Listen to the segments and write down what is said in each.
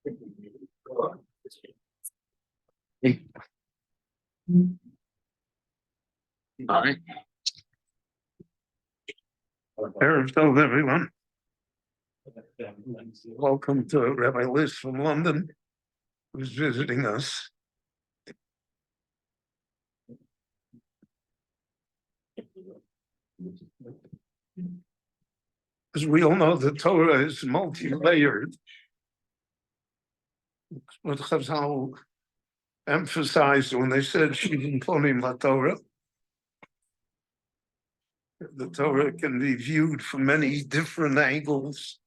All right. Erev Tov, everyone. Welcome to Rabbi Liz from London, who's visiting us. As we all know, the Torah is multi-layered. What Chazal emphasized when they said Shivim Ponim LaTorah, the Torah can be viewed from many different angles.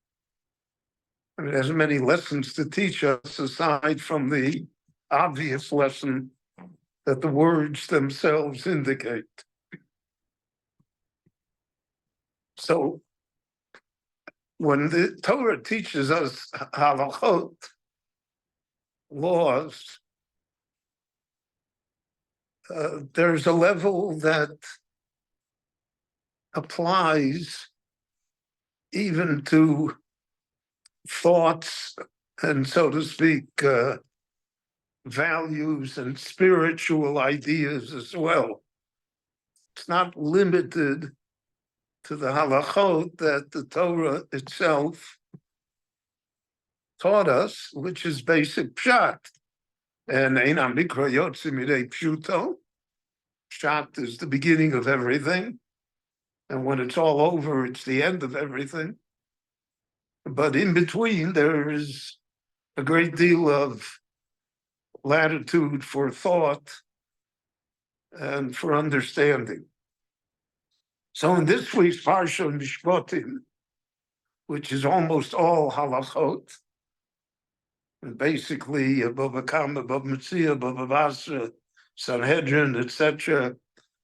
And it has many lessons to teach us aside from the obvious lesson that the words themselves indicate. So when the Torah teaches us halachot, laws, there's a level that applies even to thoughts and, so to speak, values and spiritual ideas as well. It's not limited to the halachot that the Torah itself taught us, which is basic pshat. And einam mikra yotze midei pshuto. Pshat is the beginning of everything. And when it's all over, it's the end of everything. But in between, there is a great deal of latitude for thought and for understanding. So in this week's Parsha Mishpatim, which is almost all halachot, and basically Bava Kama, Bava Metzia, Bava Basra, Sanhedrin, etc.,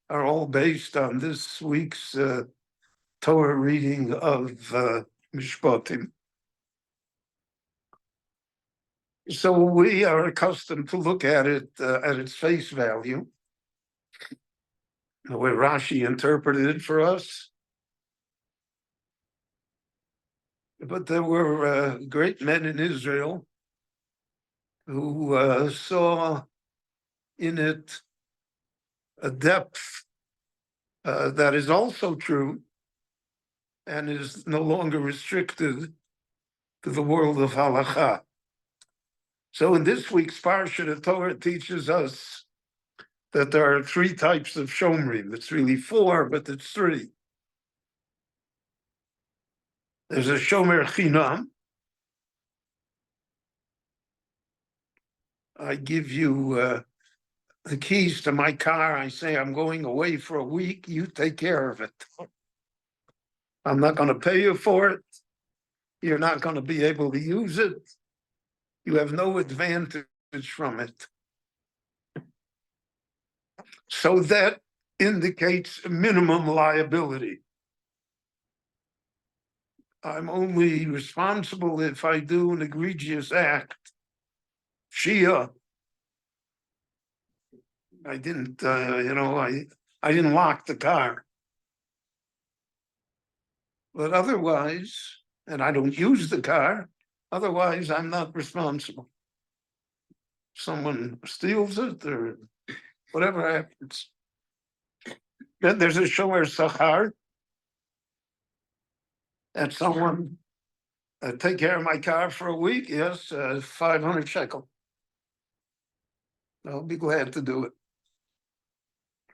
are all based on this week's Torah reading of Mishpatim. So we are accustomed to look at it at its face value, the way Rashi interpreted it for us. But there were great men in Israel who saw in it a depth that is also true and is no longer restricted to the world of halakha. So in this week's Parsha, the Torah teaches us that there are three types of shomrim. It's really four, but it's three. There's a shomer chinam. I give you the keys to my car. I say, I'm going away for a week. You take care of it. I'm not going to pay you for it. You're not going to be able to use it. You have no advantage from it. So that indicates minimum liability. I'm only responsible if I do an egregious act. Shia, I didn't, I didn't lock the car. But otherwise, and I don't use the car, otherwise I'm not responsible. Someone steals it or whatever happens. Then there's a shomer sachar, that someone take care of my car for a week, yes, 500 shekel. I'll be glad to do it.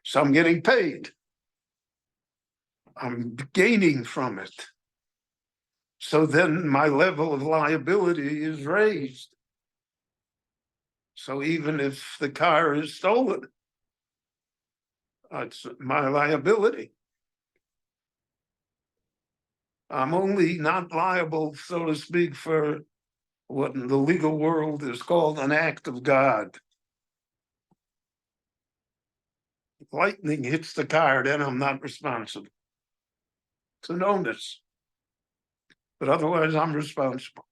So I'm getting paid. I'm gaining from it. So then my level of liability is raised. So even if the car is stolen, it's my liability. I'm only not liable, so to speak, for what in the legal world is called an act of God. Lightning hits the car, then I'm not responsible. It's an onus. But otherwise, I'm responsible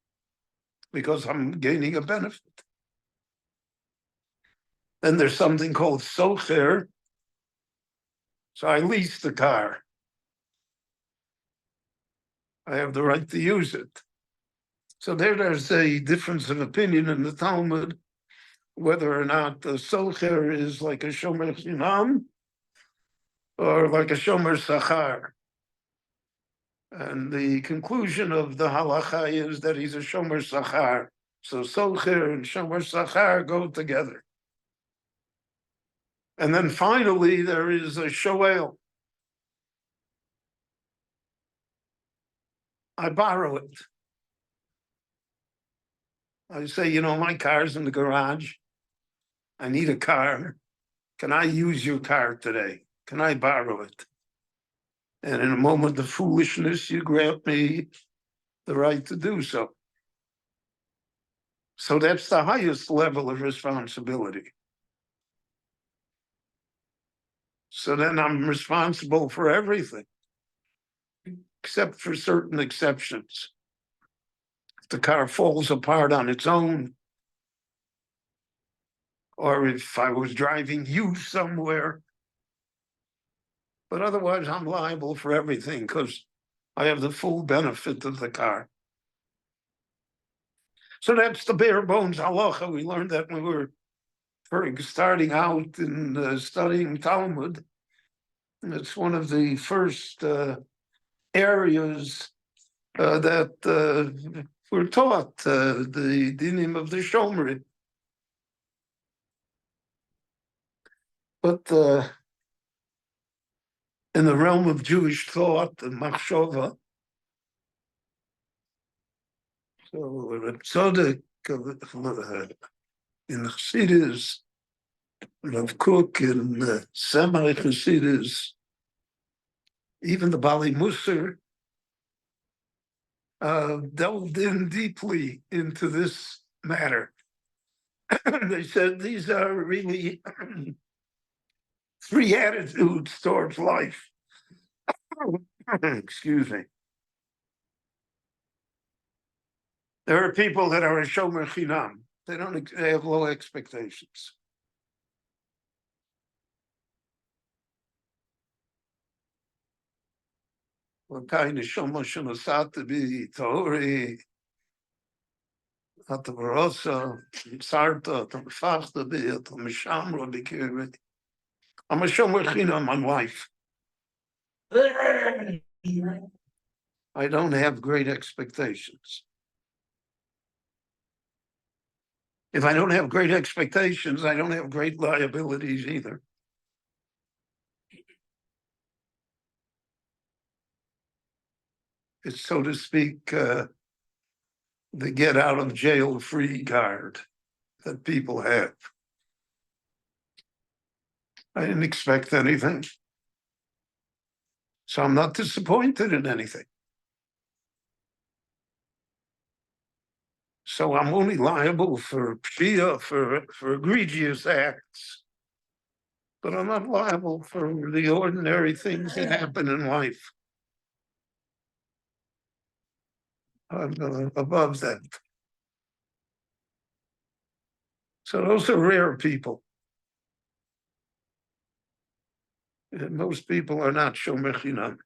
because I'm gaining a benefit. Then there's something called socher. So I lease the car. I have the right to use it. So there's a difference of opinion in the Talmud whether or not the socher is like a shomer chinam or like a shomer sachar. And the conclusion of the halacha is that he's a shomer sachar. So socher and shomer sachar go together. And then finally, there is a shoel. I borrow it. I say, my car's in the garage. I need a car. Can I use your car today? Can I borrow it? And in a moment of foolishness, you grant me the right to do so. So that's the highest level of responsibility. So then I'm responsible for everything, except for certain exceptions. If the car falls apart on its own, or if I was driving you somewhere. But otherwise, I'm liable for everything because I have the full benefit of the car. So that's the bare bones halacha. We learned that when we were starting out in studying Talmud. It's one of the first areas that we're taught, the dinim of the Shomer. But in the realm of Jewish thought and machshava, so Tzaddik in Chassidus, Rav Kook in Semai Chassidus, even the Bali Musar, delved in deeply into this matter. They said these are really three attitudes towards life. Excuse me. There are people that are a shomer chinam. They have low expectations. What kind of shomer shenasat to be Tori, at the Barossa, Sarta, to Fachta be, to Mishamra be Kirvi. I'm a shomer chinam on life. I don't have great expectations. If I don't have great expectations, I don't have great liabilities either. It's, so to speak, the get out of jail free card that people have. I didn't expect anything. So I'm not disappointed in anything. So I'm only liable for pshia, for egregious acts, but I'm not liable for the ordinary things that happen in life. I'm above that. So those are rare people. And most people are not shomer chinam.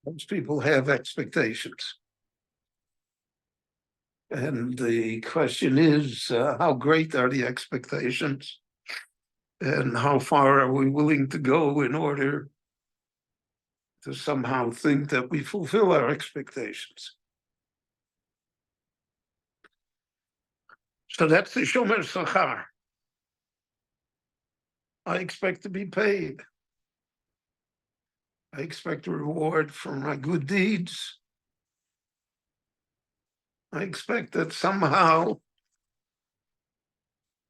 Most people have expectations. And the question is, how great are the expectations? And how far are we willing to go in order to somehow think that we fulfill our expectations? So that's the shomer sachar. I expect to be paid. I expect a reward for my good deeds. I expect that somehow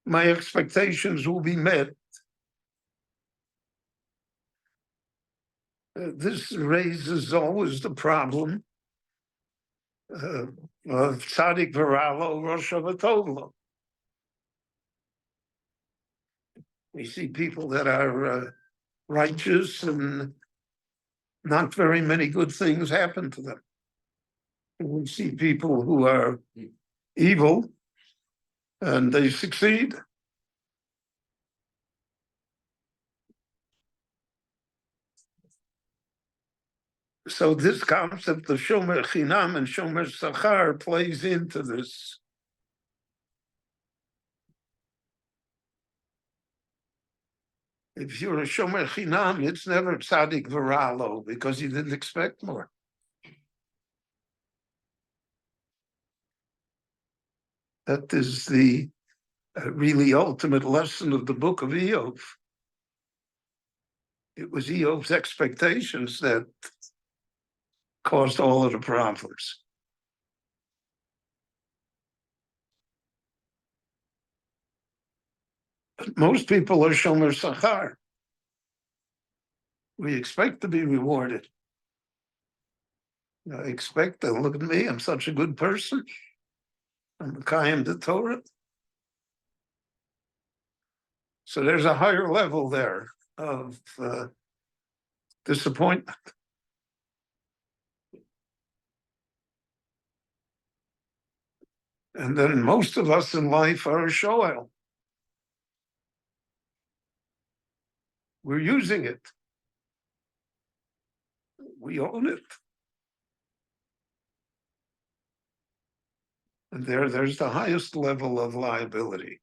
my expectations will be met. This raises always the problem of tzaddik v'ralo, rosh havatova. We see people that are righteous and not very many good things happen to them. We see people who are evil and they succeed. So this concept of shomer chinam and shomer sachar plays into this. If you're a shomer chinam, it's never tzaddik v'ralo because you didn't expect more. That is the really ultimate lesson of the book of Eov. It was Eov's expectations that caused all of the problems. But most people are shomer sachar. We expect to be rewarded. I expect that, look at me, I'm such a good person. I'm Mekayim the Torah. So there's a higher level there of disappointment. And then most of us in life are a shoel. We're using it. We own it. And there's the highest level of liability.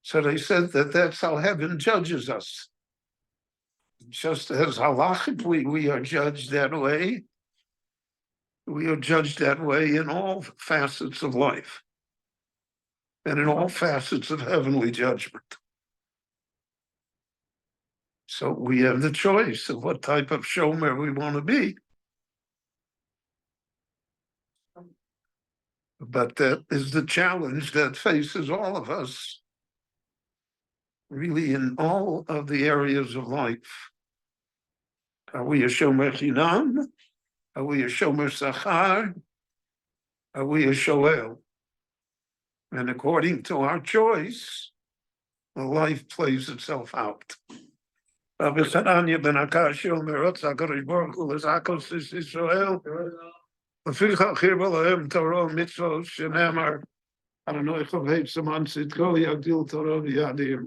So they said that that's how heaven judges us. Just as halachically we are judged that way, we are judged that way in all facets of life and in all facets of heavenly judgment. So we have the choice of what type of shomer we want to be. But that is the challenge that faces all of us, really in all of the areas of life. Are we a shomer chinam? Are we a shomer sachar? Are we a shoel? And according to our choice, the life plays itself out. Rabbi Chananya ben Akash Omer Rotza HaKadosh Baruch Hu L'Zakos Yisrael Leficha Chirba Lahem Torah Mitzvot Shenemar Adonai Chavei Saman Tzidko Yagdil Torah V'Yadim.